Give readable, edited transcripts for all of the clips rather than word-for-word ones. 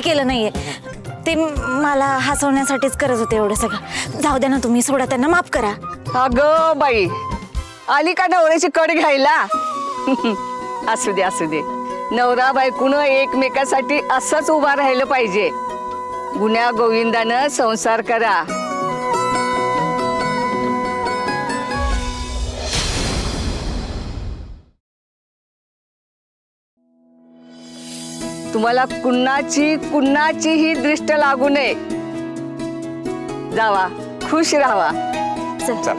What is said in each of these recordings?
केलं नाहीये, ते मला हसवण्यासाठीच करत होते एवढं सगळं. जाऊ द्या ना, तुम्ही सोडा, त्यांना माफ करा. अगं बाई, आली का नवऱ्याची कड घ्यायला? असू दे असू दे, नवरा बायकोनं एकमेकासाठी असंच उभा राहिलं पाहिजे. गुण्या गोविंदानं संसार करा. तुम्हाला कुणाची ही दृष्ट लागू नये. जावा, खुश राहावा. चला.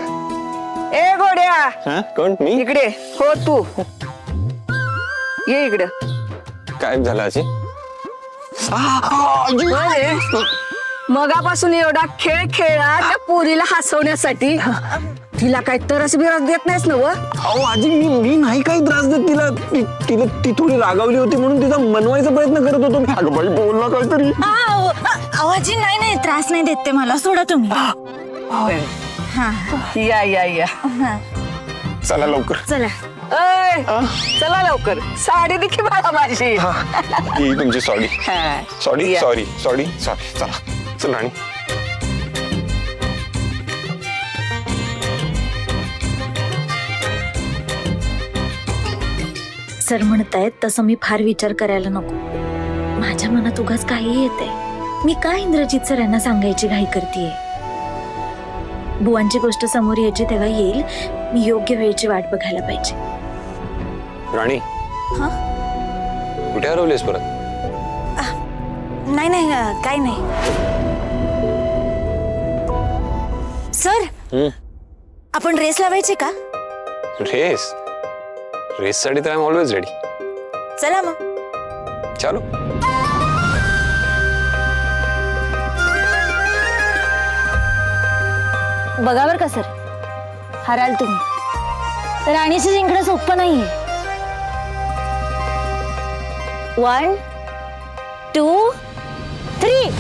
ए गोड्या, हा कोण मी? इकडे हो, तू ये इकडं. काय झालं आजी? मगापासून एवढा खेळ खेळला त्या पोरीला हसवण्यासाठी. तिला काय तरस बिरस देत नाहीस ना? अहो आजी, मी नाही काही त्रास देत तिला. तिला ती थोडी रागावली होती म्हणून तिचा मनवायचा प्रयत्न करत होतो मी. अगं बाई, बोल ना काहीतरी. आवाजी नाही, त्रास नाही देत ते मला. सोडा तुम्ही. हा, या या या. चला लवकर. चला. अय, चला लवकर. साडी देखील मला माझी. ही तुमची सॉरी. हा. सॉरी या. Sorry sorry sorry. चला चल राणी. सर म्हणतायत तसं मी फार विचार करायला नको. माझ्या मनात उगाच काही येतंय. मी का इंद्रजित सर यांना सांगायची घाई करतेय? बुवांची गोष्ट समोर यायची तेव्हा येईल. मी योग्य वेळेची वाट बघायला पाहिजे. राणी, हा? कुठे हरवलीस परत? नाही काही नाही. सर, आपण रेस लावायची का? रेस? रेससाठी तर आय एम ऑलवेज रेडी. चला मग. चालो. बघा बर का सर, हराल तुम्ही. राणीशी जिंकणं सोपं नाहीये. 1 2 3